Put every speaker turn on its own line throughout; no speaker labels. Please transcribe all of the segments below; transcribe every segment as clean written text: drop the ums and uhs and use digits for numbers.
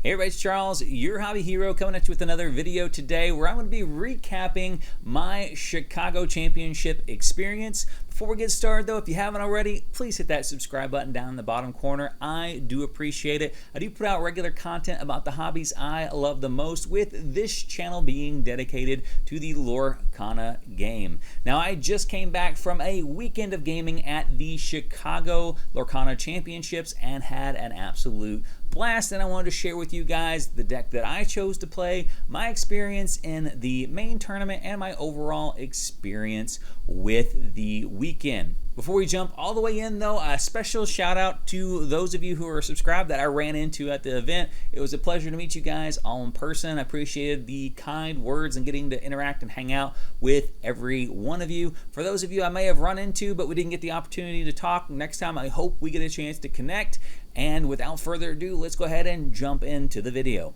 Hey everybody, it's Charles, your hobby hero, coming at you with another video today where I'm going to be recapping my Chicago Championship experience. Before we get started though, if you haven't already, please hit that subscribe button down in the bottom corner. I do appreciate it. I do put out regular content about the hobbies I love the most, with this channel being dedicated to the Lorcana game. Now, I just came back from a weekend of gaming at the Chicago Lorcana Championships and had an absolute blast, and I wanted to share with you guys the deck that I chose to play, my experience in the main tournament, and my overall experience with the weekend. Before we jump all the way in though, a special shout out to those of you who are subscribed that I ran into at the event. It was a pleasure to meet you guys all in person. I appreciated the kind words and getting to interact and hang out with every one of you. For those of you I may have run into but we didn't get the opportunity to talk, next time I hope we get a chance to connect. And without further ado, let's go ahead and jump into the video.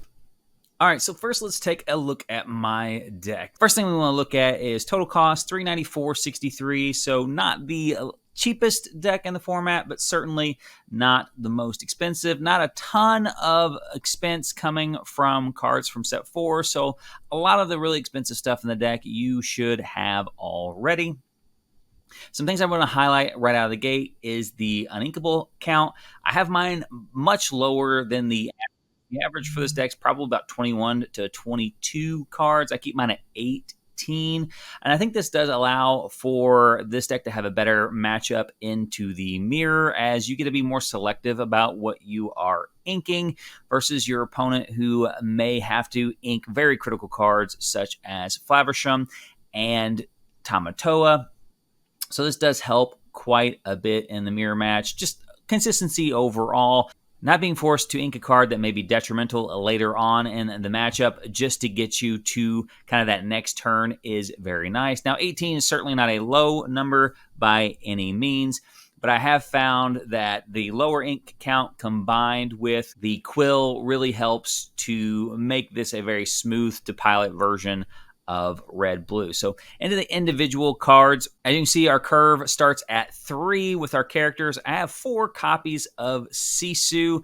All right, so first let's take a look at my deck. First thing we want to look at is total cost, $394.63. So not the cheapest deck in the format, but certainly not the most expensive. Not a ton of expense coming from cards from set 4. So a lot of the really expensive stuff in the deck you should have already. Some things I want to highlight right out of the gate is the uninkable count. I have mine much lower than the average for this deck is probably about 21 to 22 cards. I keep mine at 18. And I think this does allow for this deck to have a better matchup into the mirror, as you get to be more selective about what you are inking versus your opponent, who may have to ink very critical cards such as Flaversham and Tamatoa. So this does help quite a bit in the mirror match. Just consistency overall. Not being forced to ink a card that may be detrimental later on in the matchup just to get you to kind of that next turn is very nice. Now, 18 is certainly not a low number by any means, but I have found that the lower ink count combined with the quill really helps to make this a very smooth to pilot version of red-blue. So into the individual cards, as you can see, our curve starts at 3 with our characters. I have 4 copies of Sisu.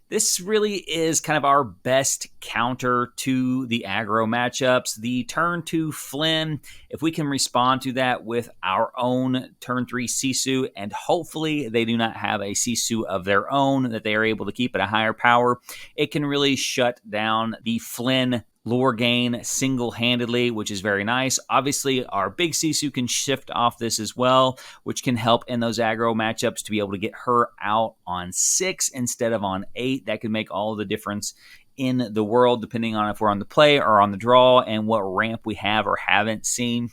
This really is kind of our best counter to the aggro matchups. The turn 2 Flynn, if we can respond to that with our own turn 3 Sisu, and hopefully they do not have a Sisu of their own that they are able to keep at a higher power, it can really shut down the Flynn lore gain single-handedly, which is very nice. Obviously, our big Sisu can shift off this as well, which can help in those aggro matchups to be able to get her out on 6 instead of on 8. That could make all the difference in the world, depending on if we're on the play or on the draw and what ramp we have or haven't seen.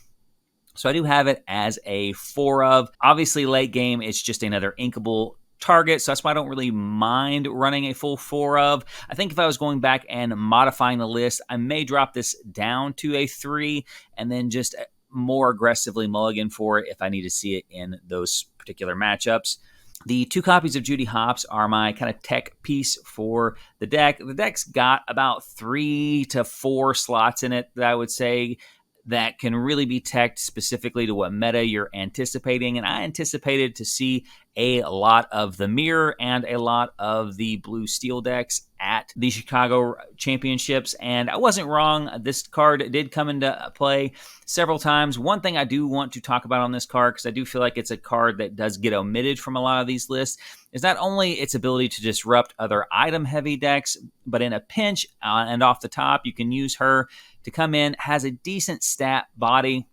So I do have it as a 4 of. Obviously, late game, it's just another inkable target, so that's why I don't really mind running a full 4 of. I think if I was going back and modifying the list, I may drop this down to a 3 and then just more aggressively mulligan for it if I need to see it in those particular matchups. The 2 copies of Judy Hopps are my kind of tech piece for the deck. The deck's got about 3 to 4 slots in it that I would say that can really be teched specifically to what meta you're anticipating. And I anticipated to see a lot of the mirror and a lot of the blue steel decks at the Chicago Championships, and I wasn't wrong. This card did come into play several times. One thing I do want to talk about on this card, because I do feel like it's a card that does get omitted from a lot of these lists, is not only its ability to disrupt other item-heavy decks, but in a pinch and off the top, you can use her to come in, has a decent stat body,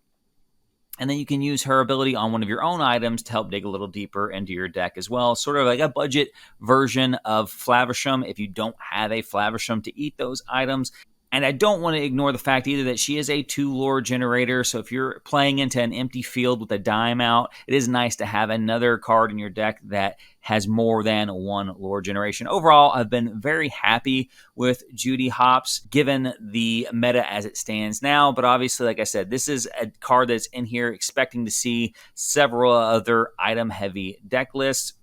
and then you can use her ability on one of your own items to help dig a little deeper into your deck as well. Sort of like a budget version of Flaversham if you don't have a Flaversham to eat those items. And I don't want to ignore the fact either that she is a 2 lore generator. So if you're playing into an empty field with a dime out, it is nice to have another card in your deck that has more than 1 lore generation. Overall, I've been very happy with Judy Hopps given the meta as it stands now. But obviously, like I said, this is a card that's in here expecting to see several other item-heavy deck lists.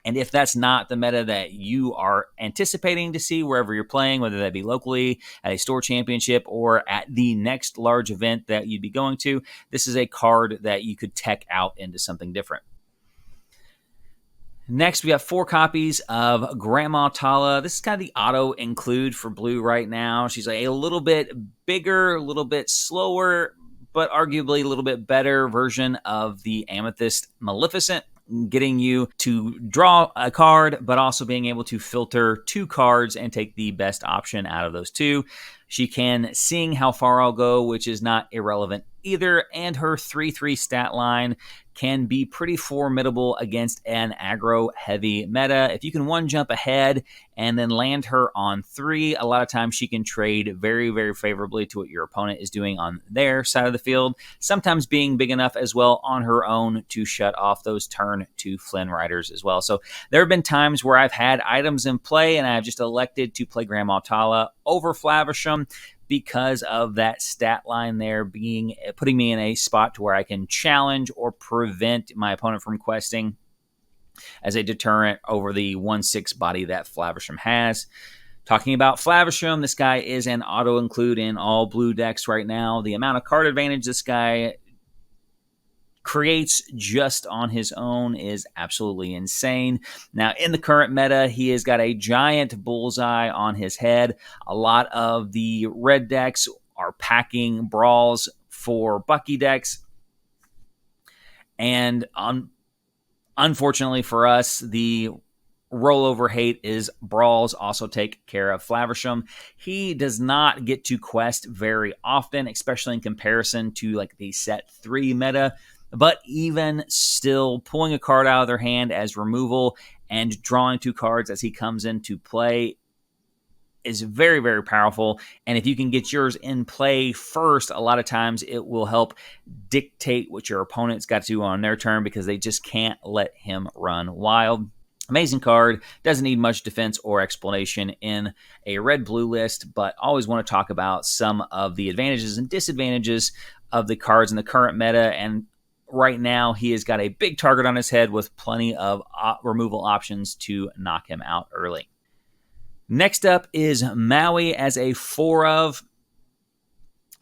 And if that's not the meta that you are anticipating to see wherever you're playing, whether that be locally, at a store championship, or at the next large event that you'd be going to, this is a card that you could tech out into something different. Next, we have 4 copies of Grandma Tala. This is kind of the auto include for blue right now. She's a little bit bigger, a little bit slower, but arguably a little bit better version of the Amethyst Maleficent, getting you to draw a card, but also being able to filter 2 cards and take the best option out of those 2. She can sing How Far I'll Go, which is not irrelevant either, and her 3/3 stat line can be pretty formidable against an aggro-heavy meta. If you can 1-jump ahead and then land her on 3, a lot of times she can trade very, very favorably to what your opponent is doing on their side of the field, sometimes being big enough as well on her own to shut off those turn 2 Flynn Riders as well. So there have been times where I've had items in play and I've just elected to play Grandma Tala over Flaversham, because of that stat line there putting me in a spot to where I can challenge or prevent my opponent from questing as a deterrent over the 1/6 body that Flaversham has. Talking about Flaversham, this guy is an auto-include in all blue decks right now. The amount of card advantage this guy creates just on his own is absolutely insane. Now, in the current meta, he has got a giant bullseye on his head. A lot of the red decks are packing brawls for Bucky decks. And unfortunately for us, the rollover hate is brawls also take care of Flaversham. He does not get to quest very often, especially in comparison to like the set 3 meta. But even still, pulling a card out of their hand as removal and drawing 2 cards as he comes into play is very, very powerful. And if you can get yours in play first, a lot of times it will help dictate what your opponent's got to do on their turn, because they just can't let him run wild. Amazing card. Doesn't need much defense or explanation in a red-blue list, but always want to talk about some of the advantages and disadvantages of the cards in the current meta. And right now, he has got a big target on his head with plenty of removal options to knock him out early. Next up is Maui as a 4-of.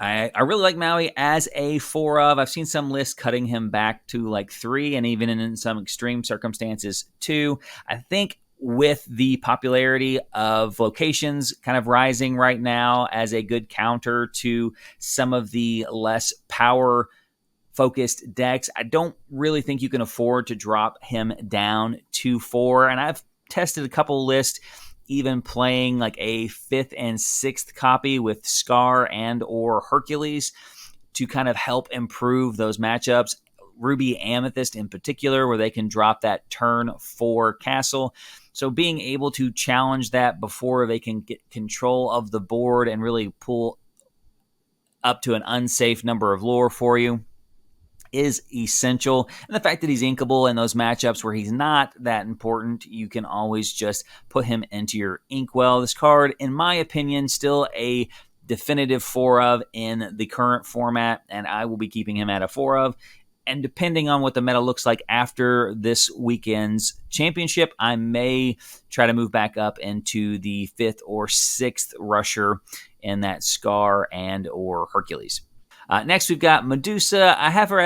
I really like Maui as a 4-of. I've seen some lists cutting him back to like 3, and even in some extreme circumstances 2. I think with the popularity of locations kind of rising right now as a good counter to some of the less power focused decks, I don't really think you can afford to drop him down to 4. And I've tested a couple lists, even playing like a 5th and 6th copy with Scar and or Hercules to kind of help improve those matchups. Ruby Amethyst in particular, where they can drop that turn 4 castle. So being able to challenge that before they can get control of the board and really pull up to an unsafe number of lore for you is essential. And the fact that he's inkable in those matchups where he's not that important, you can always just put him into your inkwell. This card, in my opinion, still a definitive 4-of in the current format, and I will be keeping him at a 4-of. And depending on what the meta looks like after this weekend's championship, I may try to move back up into the 5th or 6th rusher in that Scar and or Hercules. Next, we've got Medusa. I have her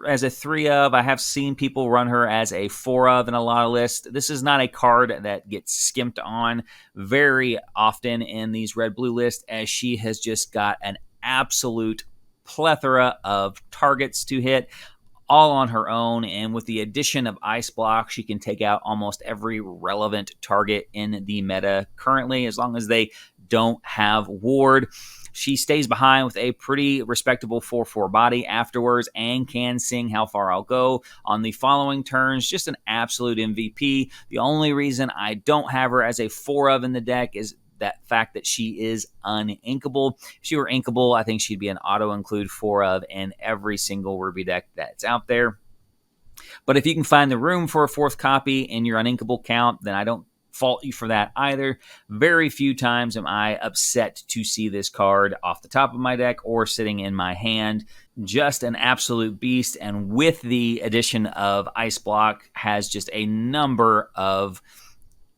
as a 3-of. I have seen people run her as a 4-of in a lot of lists. This is not a card that gets skimped on very often in these red-blue lists, as she has just got an absolute plethora of targets to hit, all on her own. And with the addition of Ice Block, she can take out almost every relevant target in the meta currently, as long as they don't have Ward. She stays behind with a pretty respectable 4/4 body afterwards and can sing How Far I'll Go on the following turns. Just an absolute MVP. The only reason I don't have her as a 4-of in the deck is that fact that she is uninkable. If she were inkable, I think she'd be an auto-include 4-of in every single Ruby deck that's out there. But if you can find the room for a 4th copy in your uninkable count, then I don't fault you for that either. Very few times am I upset to see this card off the top of my deck or sitting in my hand. Just an absolute beast, and with the addition of Ice Block, has just a number of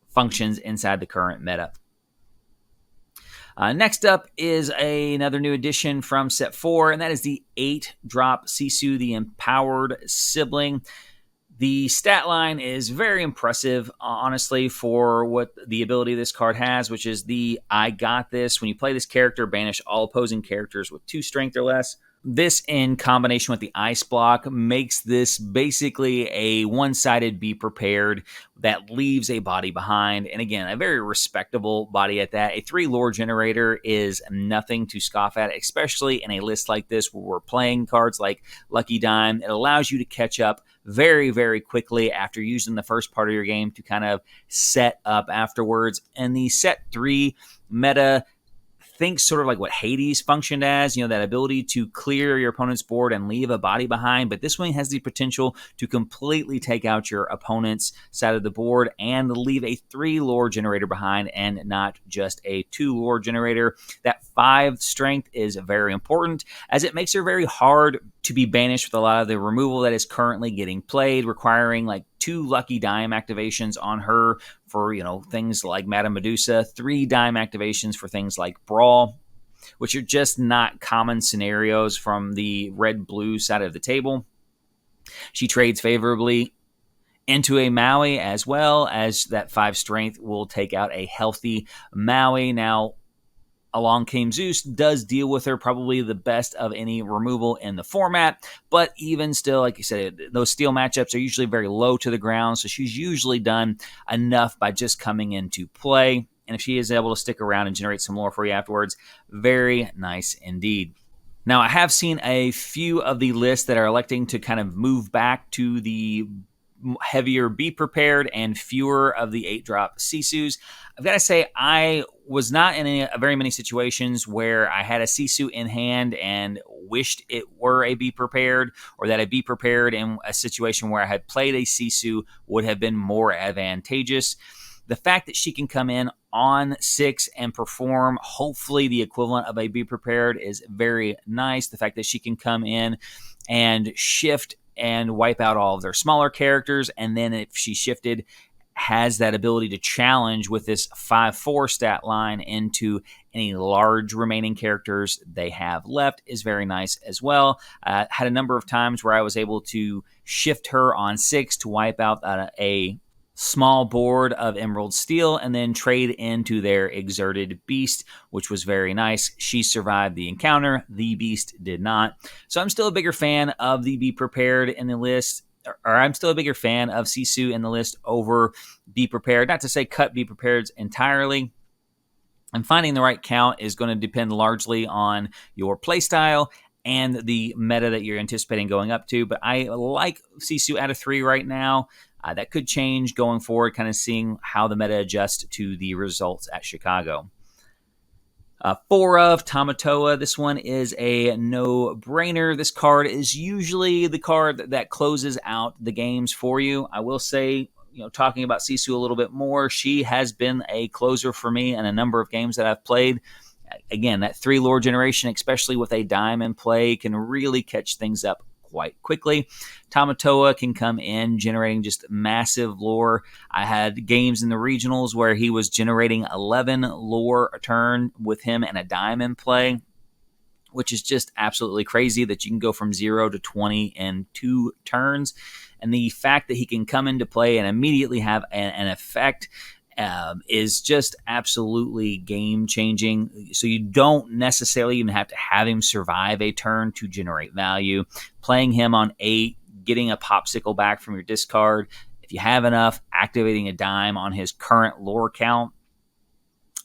functions inside the current meta. Next up is another new addition from set 4, and that is the 8-drop Sisu, the Empowered Sibling. The stat line is very impressive, honestly, for what the ability this card has, which is the I got this. When you play this character, banish all opposing characters with 2 strength or less. This, in combination with the ice block, makes this basically a one-sided be prepared that leaves a body behind. And again, a very respectable body at that. A 3 lore generator is nothing to scoff at, especially in a list like this where we're playing cards like Lucky Dime. It allows you to catch up very, very quickly after using the first part of your game to kind of set up afterwards. And the set 3 meta, think sort of like what Hades functioned as, that ability to clear your opponent's board and leave a body behind. But this one has the potential to completely take out your opponent's side of the board and leave a 3 lore generator behind and not just a 2 lore generator. That 5 strength is very important as it makes her very hard to be banished with a lot of the removal that is currently getting played, requiring like 2 Lucky Dime activations on her for, things like Madame Medusa, 3 Dime activations for things like Brawl, which are just not common scenarios from the red-blue side of the table. She trades favorably into a Maui, as well as that 5 strength will take out a healthy Maui. Now, Along Came Zeus does deal with her probably the best of any removal in the format, but even still, like you said, those steel matchups are usually very low to the ground, so she's usually done enough by just coming into play. And if she is able to stick around and generate some lore for you afterwards, very nice indeed. Now, I have seen a few of the lists that are electing to kind of move back to the heavier Be Prepared and fewer of the 8-drop Sisus. I've got to say, I was not in very many situations where I had a Sisu in hand and wished it were a Be Prepared, or that a Be Prepared in a situation where I had played a Sisu would have been more advantageous. The fact that she can come in on 6 and perform hopefully the equivalent of a Be Prepared is very nice. The fact that she can come in and shift and wipe out all of their smaller characters, and then if she shifted, has that ability to challenge with this 5/4 stat line into any large remaining characters they have left is very nice as well. Had a number of times where I was able to shift her on 6 to wipe out a small board of Emerald Steel and then trade into their Exerted Beast, which was very nice. She survived the encounter. The Beast did not. So I'm still a bigger fan of the Be Prepared in the list, or I'm still a bigger fan of Sisu in the list over Be Prepared. Not to say cut Be Prepareds entirely. And finding the right count is going to depend largely on your playstyle and the meta that you're anticipating going up to. But I like Sisu at a 3 right now. That could change going forward, kind of seeing how the meta adjusts to the results at Chicago. 4 of Tamatoa. This one is a no-brainer. This card is usually the card that closes out the games for you. I will say, talking about Sisu a little bit more, she has been a closer for me in a number of games that I've played. Again, that 3 lore generation, especially with a dime in play, can really catch things up quite quickly. Tamatoa can come in generating just massive lore. I had games in the regionals where he was generating 11 lore a turn with him and a dime in play, which is just absolutely crazy that you can go from 0 to 20 in 2 turns. And the fact that he can come into play and immediately have an effect is just absolutely game-changing. So you don't necessarily even have to have him survive a turn to generate value. Playing him on 8, getting a popsicle back from your discard, if you have enough, activating a dime on his current lore count,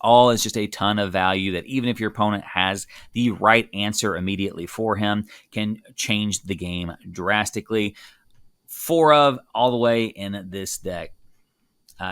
all is just a ton of value that even if your opponent has the right answer immediately for him, can change the game drastically. 4 of all the way in this deck.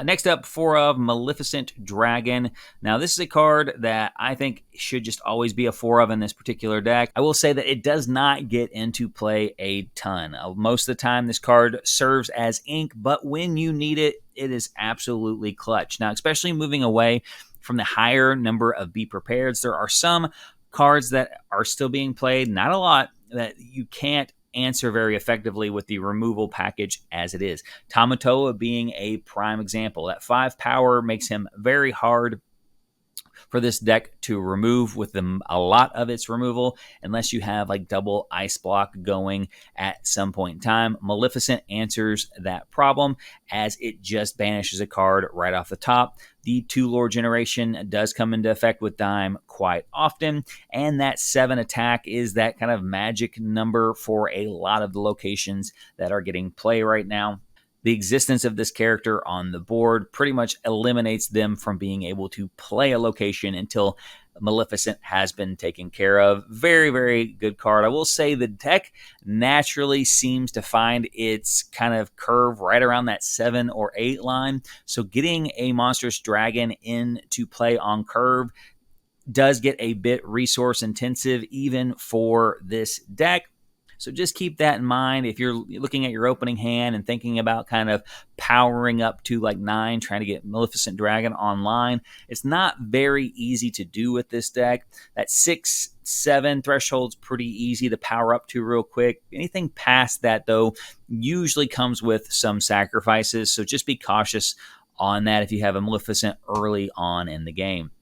Next up, 4 of Maleficent Dragon. Now, this is a card that I think should just always be a 4 of in this particular deck. I will say that it does not get into play a ton. Most of the time, this card serves as ink, but when you need it, it is absolutely clutch. Now, especially moving away from the higher number of Be Prepareds, there are some cards that are still being played, not a lot, that you can't answer very effectively with the removal package as it is. Tamatoa being a prime example. That 5 power makes him very hard for this deck to remove with a lot of its removal, unless you have like double ice block going at some point in time. Maleficent answers that problem as it just banishes a card right off the top. The 2 lore generation does come into effect with Dime quite often, and that 7 attack is that kind of magic number for a lot of the locations that are getting play right now. The existence of this character on the board pretty much eliminates them from being able to play a location until Maleficent has been taken care of. Very, very good card. I will say the deck naturally seems to find its kind of curve right around that 7 or 8 line. So getting a monstrous dragon into play on curve does get a bit resource intensive even for this deck. So just keep that in mind if you're looking at your opening hand and thinking about kind of powering up to like 9, trying to get Maleficent Dragon online. It's not very easy to do with this deck. That 6, 7 threshold's pretty easy to power up to real quick. Anything past that, though, usually comes with some sacrifices. So just be cautious on that if you have a Maleficent early on in the game.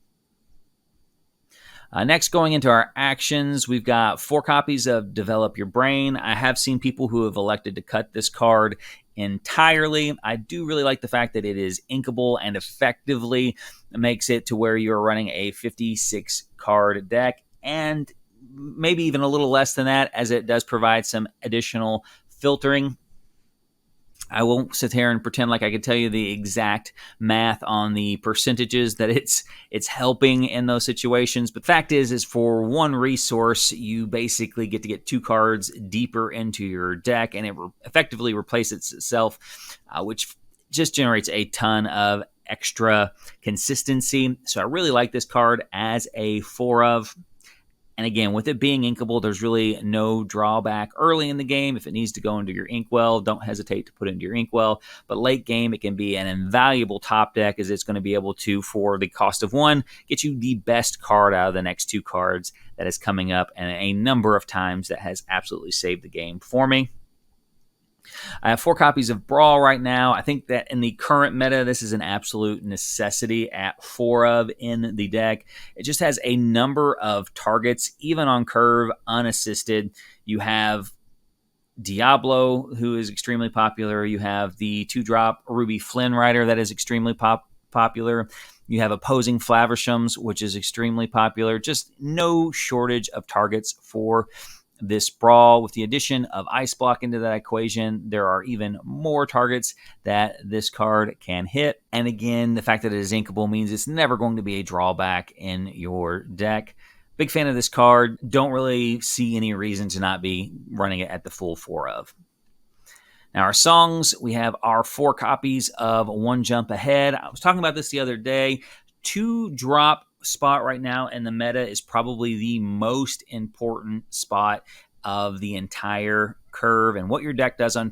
Next, going into our actions, we've got 4 copies of Develop Your Brain. I have seen people who have elected to cut this card entirely. I do really like the fact that it is inkable and effectively makes it to where you're running a 56 card deck, and maybe even a little less than that, as it does provide some additional filtering. I won't sit here and pretend like I could tell you the exact math on the percentages that it's helping in those situations. But the fact is for 1 resource, you basically get to get 2 cards deeper into your deck, and it effectively replaces itself, which just generates a ton of extra consistency. So I really like this card as a 4 of. And again, with it being inkable, there's really no drawback early in the game. If it needs to go into your inkwell, don't hesitate to put it into your inkwell. But late game, it can be an invaluable top deck, as it's going to be able to, for the cost of 1, get you the best card out of the next 2 cards that is coming up, and a number of times that has absolutely saved the game for me. I have 4 copies of Brawl right now. I think that in the current meta, this is an absolute necessity at 4 of in the deck. It just has a number of targets, even on curve, unassisted. You have Diablo, who is extremely popular. You have the 2-drop Ruby Flynn Rider that is extremely popular. You have opposing Flavershams, which is extremely popular. Just no shortage of targets for this Brawl. With the addition of Ice Block into that equation, there are even more targets that this card can hit. And again, the fact that it is inkable means it's never going to be a drawback in your deck. Big fan of this card. Don't really see any reason to not be running it at the full 4 of. Now, our songs, we have our 4 copies of One Jump Ahead. I was talking about this the other day. 2-drop spot right now in the meta is probably the most important spot of the entire curve, and what your deck does on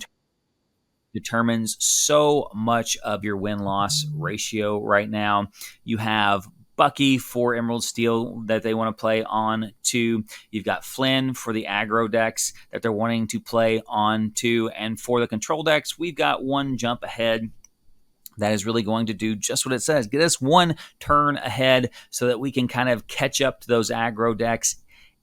determines so much of your win-loss ratio right now. You have Bucky for Emerald Steel that they want to play on 2. You've got Flynn for the aggro decks that they're wanting to play on 2, and for the control decks, we've got One Jump Ahead. That is really going to do just what it says. Get us 1 turn ahead so that we can kind of catch up to those aggro decks,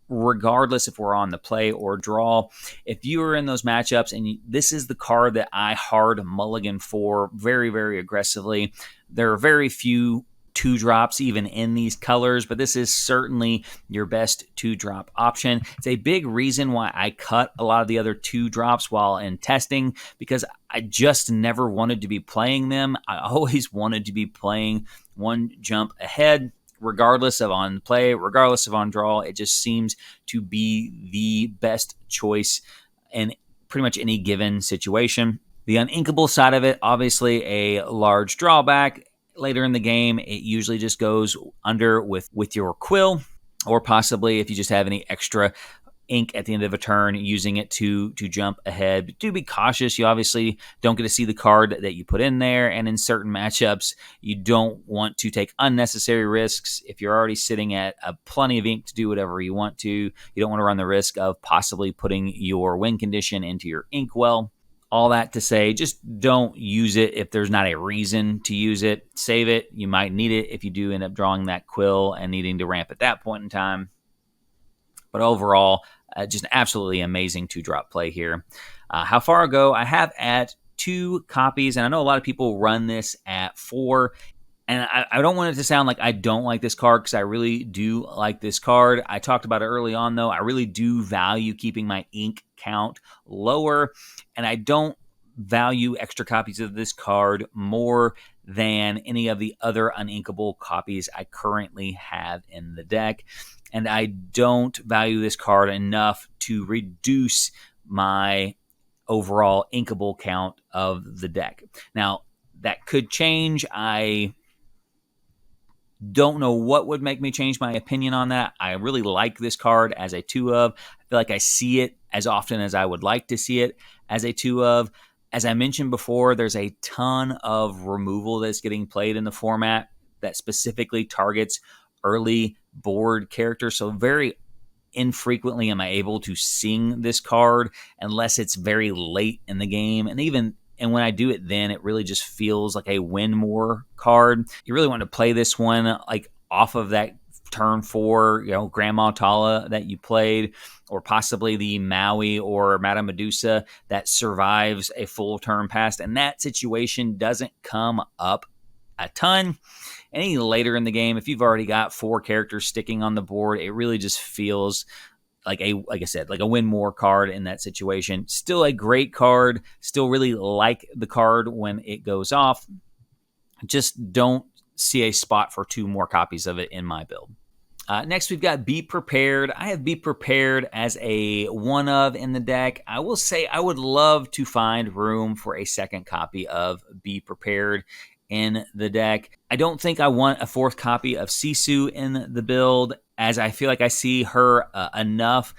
regardless if we're on the play or draw. If you are in those matchups, and this is the card that I hard mulligan for very, very aggressively. There are very few 2-drops even in these colors, but this is certainly your best 2-drop option. It's a big reason why I cut a lot of the other 2-drops while in testing, because I just never wanted to be playing them. I always wanted to be playing One Jump Ahead, regardless of on play, regardless of on draw. It just seems to be the best choice in pretty much any given situation. The uninkable side of it, obviously a large drawback. Later in the game, it usually just goes under with your quill, or possibly if you just have any extra ink at the end of a turn, using it to jump ahead. But do be cautious. You obviously don't get to see the card that you put in there, and in certain matchups, you don't want to take unnecessary risks. If you're already sitting at plenty of ink to do whatever you want to, you don't want to run the risk of possibly putting your win condition into your inkwell. All that to say, just don't use it if there's not a reason to use it. Save it. You might need it if you do end up drawing that quill and needing to ramp at that point in time. But overall, just absolutely amazing 2-drop play here. How far I go? I have at 2 copies, and I know a lot of people run this at 4. And I don't want it to sound like I don't like this card, because I really do like this card. I talked about it early on, though. I really do value keeping my ink count lower, and I don't value extra copies of this card more than any of the other uninkable copies I currently have in the deck. And I don't value this card enough to reduce my overall inkable count of the deck. Now, that could change. I don't know what would make me change my opinion on that. I really like this card as a 2 of. I feel like I see it as often as I would like to see it as a 2 of. As I mentioned before, there's a ton of removal that's getting played in the format that specifically targets early board characters. So very infrequently am I able to sing this card unless it's very late in the game. And when I do it, then it really just feels like a win more card. You really want to play this one like off of that turn 4, Grandma Tala that you played, or possibly the Maui or Madame Medusa that survives a full turn past. And that situation doesn't come up a ton. Any later in the game, if you've already got 4 characters sticking on the board, it really just feels like I said, like a win more card in that situation. Still a great card. Still really like the card when it goes off. Just don't see a spot for 2 more copies of it in my build. Next, we've got Be Prepared. I have Be Prepared as a 1 of in the deck. I will say I would love to find room for a second copy of Be Prepared in the deck. I don't think I want a 4th copy of Sisu in the build, as I feel like I see her enough.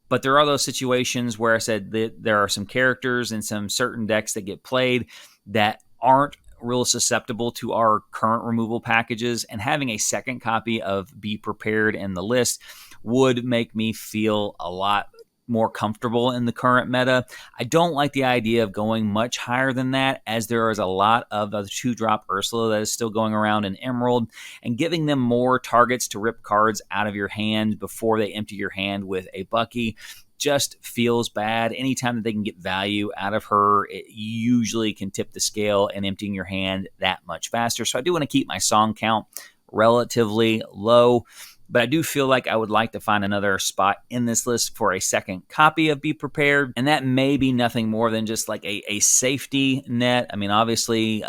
But there are those situations where I said that there are some characters in some certain decks that get played that aren't real susceptible to our current removal packages, and having a second copy of Be Prepared in the list would make me feel a lot more comfortable in the current meta. I don't like the idea of going much higher than that, as there is a lot of the 2-drop Ursula that is still going around in Emerald, and giving them more targets to rip cards out of your hand before they empty your hand with a Bucky just feels bad. Anytime that they can get value out of her, it usually can tip the scale and emptying your hand that much faster. So I do want to keep my song count relatively low, but I do feel like I would like to find another spot in this list for a second copy of Be Prepared. And that may be nothing more than just like a safety net. I mean, obviously,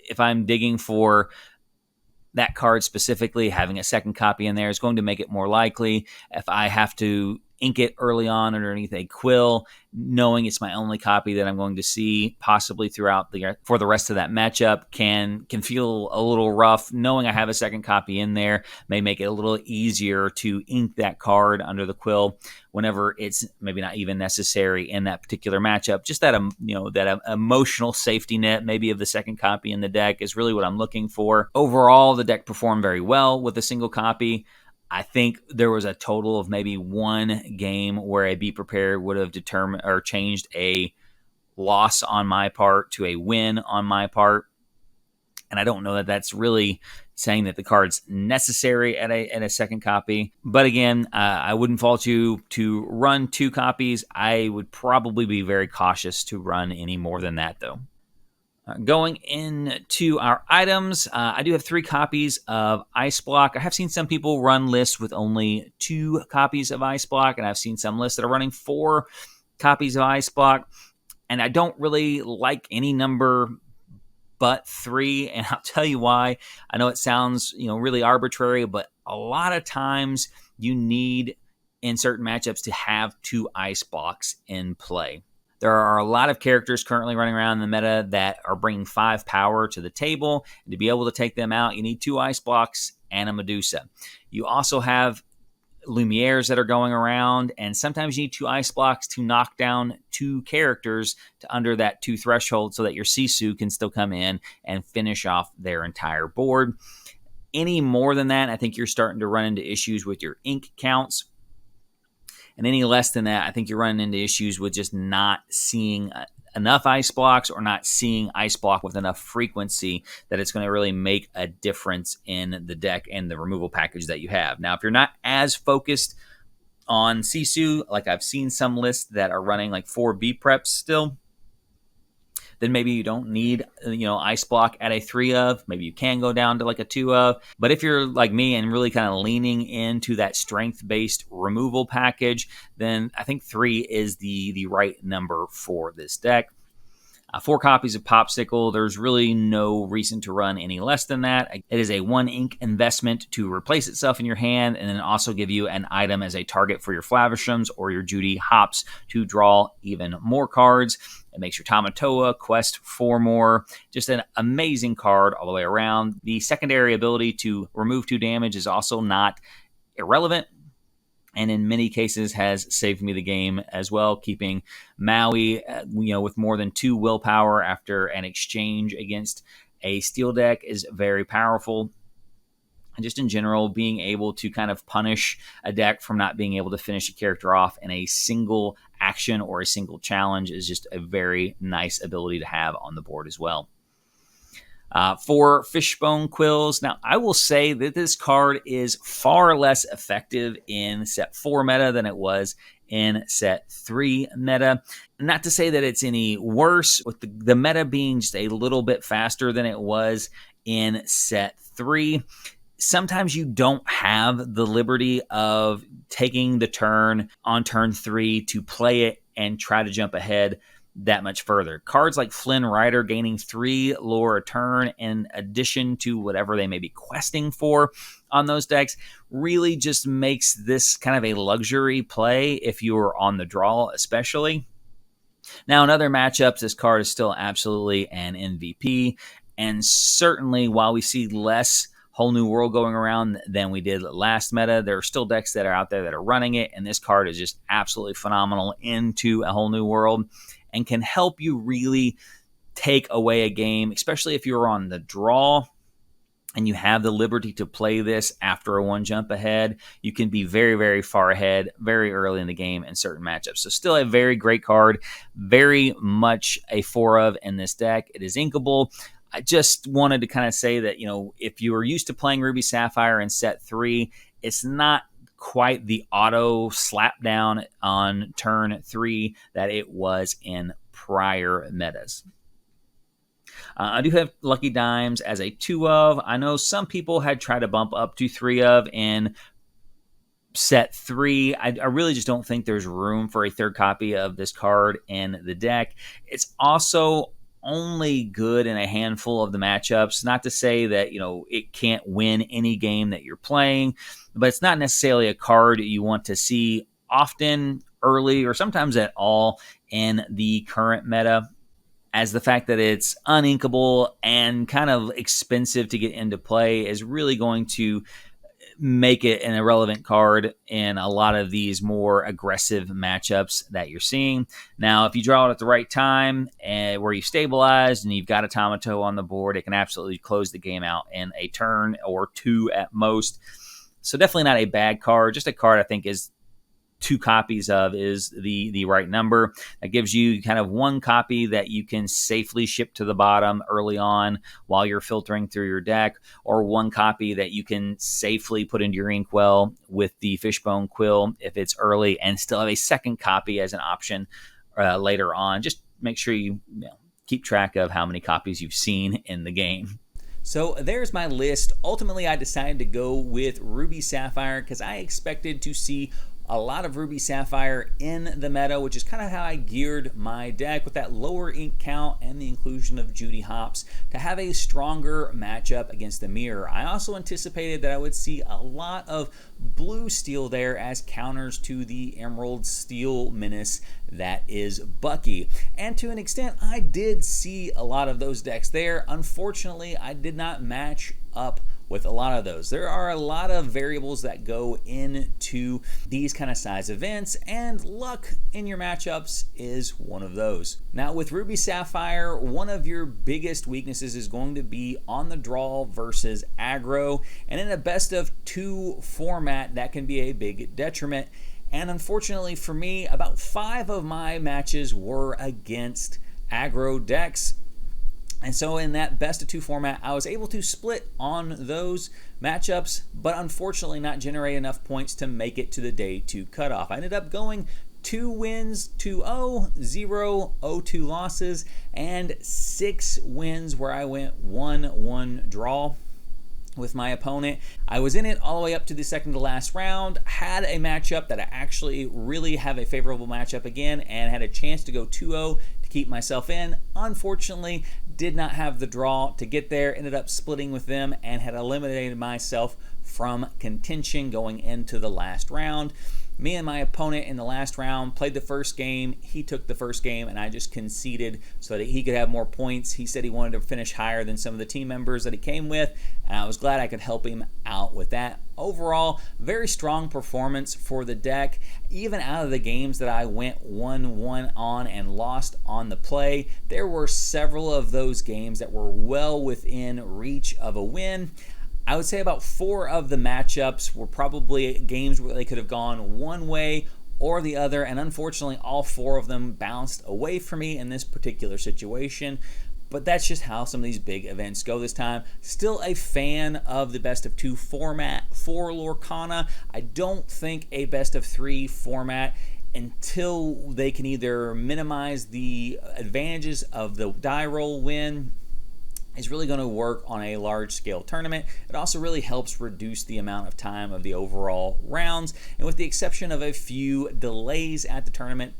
if I'm digging for that card specifically, having a second copy in there is going to make it more likely. If I have to ink it early on underneath a quill, knowing it's my only copy that I'm going to see possibly throughout for the rest of that matchup can feel a little rough. Knowing I have a second copy in there may make it a little easier to ink that card under the quill whenever it's maybe not even necessary in that particular matchup. Just that that emotional safety net maybe of the second copy in the deck is really what I'm looking for. Overall, the deck performed very well with a single copy. I think there was a total of maybe 1 game where a Be Prepared would have determined or changed a loss on my part to a win on my part. And I don't know that that's really saying that the card's necessary at a second copy. But again, I wouldn't fault you to run 2 copies. I would probably be very cautious to run any more than that, though. Going into our items, I do have 3 copies of Ice Block. I have seen some people run lists with only 2 copies of Ice Block, and I've seen some lists that are running 4 copies of Ice Block. And I don't really like any number but 3, and I'll tell you why. I know it sounds really arbitrary, but a lot of times you need in certain matchups to have 2 Ice Blocks in play. There are a lot of characters currently running around in the meta that are bringing 5 power to the table. And to be able to take them out, you need 2 Ice Blocks and a Medusa. You also have Lumieres that are going around, and sometimes you need 2 Ice Blocks to knock down 2 characters to under that 2 threshold so that your Sisu can still come in and finish off their entire board. Any more than that, I think you're starting to run into issues with your ink counts. And any less than that, I think you're running into issues with just not seeing enough ice blocks or not seeing ice block with enough frequency that it's going to really make a difference in the deck and the removal package that you have. Now, if you're not as focused on Sisu, like I've seen some lists that are running like 4 B preps still, then maybe you don't need, ice block at a 3 of. Maybe you can go down to like a 2 of. But if you're like me and really kind of leaning into that strength-based removal package, then I think 3 is the right number for this deck. 4 copies of Popsicle. There's really no reason to run any less than that. It is a 1 ink investment to replace itself in your hand and then also give you an item as a target for your Flavershams or your Judy Hops to draw even more cards. It makes your Tamatoa quest 4 more. Just an amazing card all the way around. The secondary ability to remove 2 damage is also not irrelevant, and in many cases has saved me the game as well, keeping Maui, with more than 2 willpower after an exchange against a steel deck is very powerful. And just in general, being able to kind of punish a deck from not being able to finish a character off in a single action or a single challenge is just a very nice ability to have on the board as well. For Fishbone Quills, now I will say that this card is far less effective in set 4 meta than it was in set 3 meta. Not to say that it's any worse, with the meta being just a little bit faster than it was in set 3. Sometimes you don't have the liberty of taking the turn on turn 3 to play it and try to jump ahead that much further. Cards like Flynn Rider gaining 3 lore a turn in addition to whatever they may be questing for on those decks really just makes this kind of a luxury play if you are on the draw especially. Now in other matchups, this card is still absolutely an MVP, and certainly while we see less Whole New World going around than we did last meta, there are still decks that are out there that are running it, and this card is just absolutely phenomenal into a Whole New World and can help you really take away a game, especially if you're on the draw and you have the liberty to play this after a 1 jump ahead. You can be very, very far ahead very early in the game in certain matchups. So still a very great card, very much a 4 of in this deck. It is inkable. I just wanted to kind of say that, if you were used to playing Ruby Sapphire in set 3, it's not quite the auto slap down on turn 3 that it was in prior metas. I do have Lucky Dimes as a 2 of. I know some people had tried to bump up to 3 of in set 3. I really just don't think there's room for a 3rd copy of this card in the deck. It's also only good in a handful of the matchups. Not to say that, it can't win any game that you're playing, but it's not necessarily a card you want to see often, early, or sometimes at all in the current meta, as the fact that it's uninkable and kind of expensive to get into play is really going to make it an irrelevant card in a lot of these more aggressive matchups that you're seeing. Now, if you draw it at the right time and where you stabilized and you've got a Tamato on the board, it can absolutely close the game out in a turn or 2 at most. So definitely not a bad card, just a card I think is 2 copies of is the right number. That gives you kind of 1 copy that you can safely ship to the bottom early on while you're filtering through your deck, or 1 copy that you can safely put into your inkwell with the Fishbone Quill if it's early, and still have a 2nd copy as an option later on. Just make sure you keep track of how many copies you've seen in the game. So there's my list. Ultimately, I decided to go with Ruby Sapphire because I expected to see a lot of Ruby Sapphire in the meta, which is kind of how I geared my deck with that lower ink count and the inclusion of Judy Hops to have a stronger matchup against the mirror. I also anticipated that I would see a lot of blue steel there as counters to the emerald steel menace that is Bucky. And to an extent, I did see a lot of those decks there. Unfortunately, I did not match up with a lot of those. There are a lot of variables that go into these kind of size events, and luck in your matchups is one of those. Now with Ruby Sapphire, one of your biggest weaknesses is going to be on the draw versus aggro, and in a best of 2 format that can be a big detriment. And unfortunately for me, about 5 of my matches were against aggro decks. And so in that best of 2 format, I was able to split on those matchups, but unfortunately not generate enough points to make it to the day 2 cutoff. I ended up going 2 wins, 2-0, 0, 0-2 losses, and 6 wins where I went 1-1 draw with my opponent. I was in it all the way up to the second to last round, had a matchup that I actually really have a favorable matchup again, and had a chance to go 2-0 to keep myself in. Unfortunately, did not have the draw to get there, ended up splitting with them, and had eliminated myself from contention going into the last round. Me and my opponent in the last round played the first game. He took the first game, and I just conceded so that he could have more points. He said he wanted to finish higher than some of the team members that he came with, and I was glad I could help him out with that. Overall, very strong performance for the deck. Even out of the games that I went 1-1 on and lost on the play, there were several of those games that were well within reach of a win. I would say about 4 of the matchups were probably games where they could have gone one way or the other, and unfortunately all 4 of them bounced away from me in this particular situation. But that's just how some of these big events go this time. Still a fan of the best of 2 format for Lorcana. I don't think a best of 3 format, until they can either minimize the advantages of the die roll win, is really going to work on a large scale tournament. It also really helps reduce the amount of time of the overall rounds, and with the exception of a few delays at the tournament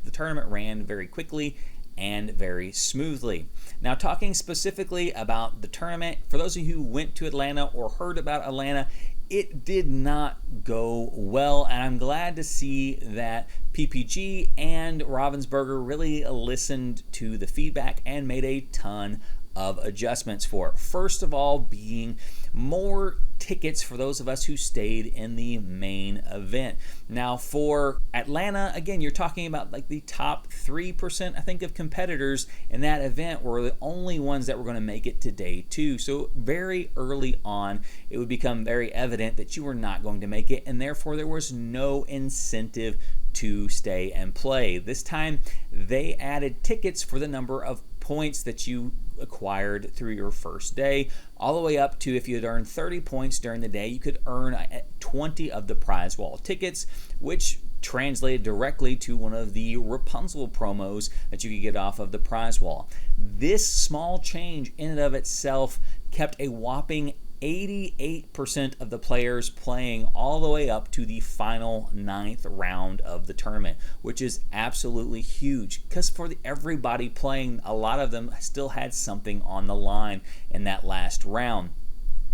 ran very quickly and very smoothly. Now, talking specifically about the tournament, for those of you who went to Atlanta or heard about Atlanta, it did not go well, and I'm glad to see that PPG and Ravensburger really listened to the feedback and made a ton of adjustments for it. First of all, being more tickets for those of us who stayed in the main event. Now for Atlanta, again, you're talking about like the top 3%, I think, of competitors in that event were the only ones that were going to make it to day 2. So very early on, it would become very evident that you were not going to make it, and therefore there was no incentive to stay and play. This time, they added tickets for the number of points that you acquired through your first day, all the way up to, if you had earned 30 points during the day, you could earn 20 of the prize wall tickets, which translated directly to one of the Rapunzel promos that you could get off of the prize wall. This small change in and of itself kept a whopping 88% of the players playing all the way up to the final 9th round of the tournament, which is absolutely huge, because for everybody playing, a lot of them still had something on the line in that last round.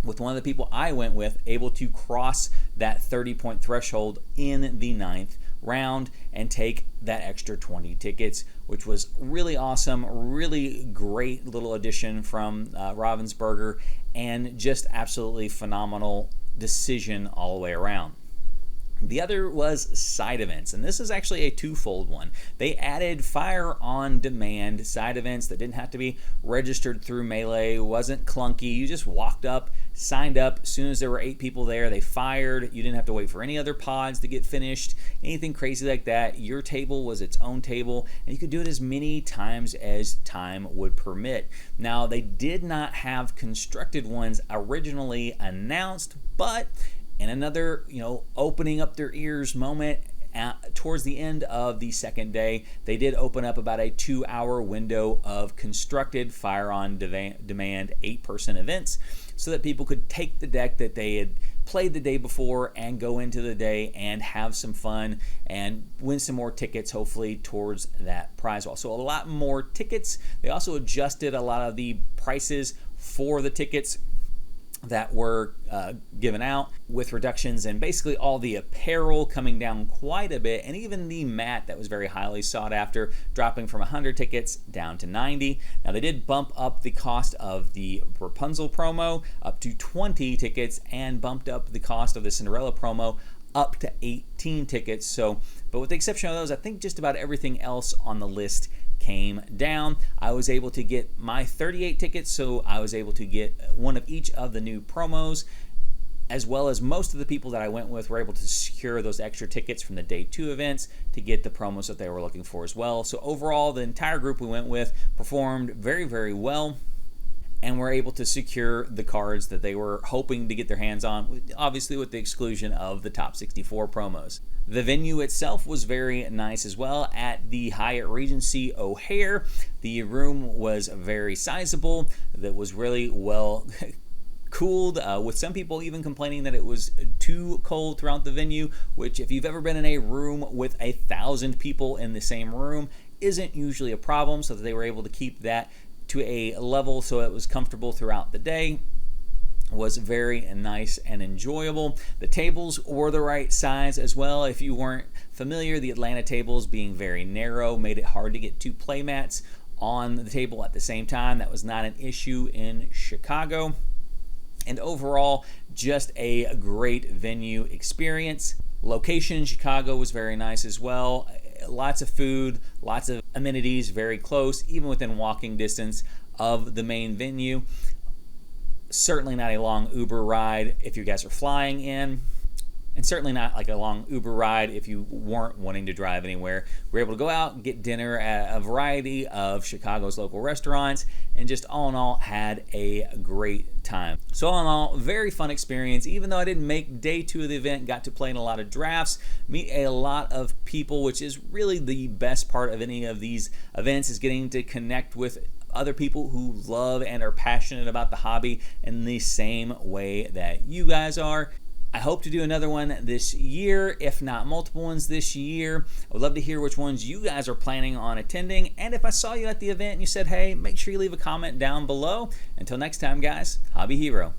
With one of the people I went with able to cross that 30-point threshold in the 9th round and take that extra 20 tickets, which was really awesome, really great little addition from Ravensburger, and just absolutely phenomenal decision all the way around. The other was side events, and this is actually a twofold one. They added fire on demand side events that didn't have to be registered through Melee, wasn't clunky. You just walked up, signed up. As soon as there were 8 people there, they fired. You didn't have to wait for any other pods to get finished, anything crazy like that. Your table was its own table, and you could do it as many times as time would permit. Now, they did not have constructed ones originally announced, but in another, opening up their ears moment, towards the end of the second day, they did open up about a 2-hour window of constructed fire on demand 8-person events, so that people could take the deck that they had played the day before and go into the day and have some fun and win some more tickets, hopefully towards that prize wall. So a lot more tickets. They also adjusted a lot of the prices for the tickets that were given out, with reductions and basically all the apparel coming down quite a bit, and even the mat that was very highly sought after dropping from 100 tickets down to 90. Now, they did bump up the cost of the Rapunzel promo up to 20 tickets and bumped up the cost of the Cinderella promo up to 18 tickets. So, but with the exception of those, I think just about everything else on the list came down. I was able to get my 38 tickets, so I was able to get one of each of the new promos. as well as most of the people that I went with were able to secure those extra tickets from the day 2 events to get the promos that they were looking for as well. So overall, the entire group we went with performed very, very well, and were able to secure the cards that they were hoping to get their hands on, obviously with the exclusion of the top 64 promos. The venue itself was very nice as well at the Hyatt Regency O'Hare. The room was very sizable, that was really well cooled, with some people even complaining that it was too cold throughout the venue, which if you've ever been in a room with 1,000 people in the same room isn't usually a problem, so that they were able to keep that to a level so it was comfortable throughout the day. Was very nice and enjoyable. The tables were the right size as well. If you weren't familiar, the Atlanta tables being very narrow made it hard to get 2 play mats on the table at the same time. That was not an issue in Chicago. And overall, just a great venue experience. Location in Chicago was very nice as well. Lots of food, lots of amenities, very close, even within walking distance of the main venue. Certainly not a long Uber ride if you guys are flying in, and certainly not like a long Uber ride if you weren't wanting to drive anywhere. We were able to go out and get dinner at a variety of Chicago's local restaurants, and just all in all had a great time. So all in all, very fun experience. Even though I didn't make day 2 of the event, got to play in a lot of drafts, meet a lot of people, which is really the best part of any of these events, is getting to connect with other people who love and are passionate about the hobby in the same way that you guys are. I hope to do another one this year, if not multiple ones this year. I would love to hear which ones you guys are planning on attending. And if I saw you at the event and you said, hey, make sure you leave a comment down below. Until next time, guys, Hobby Hero.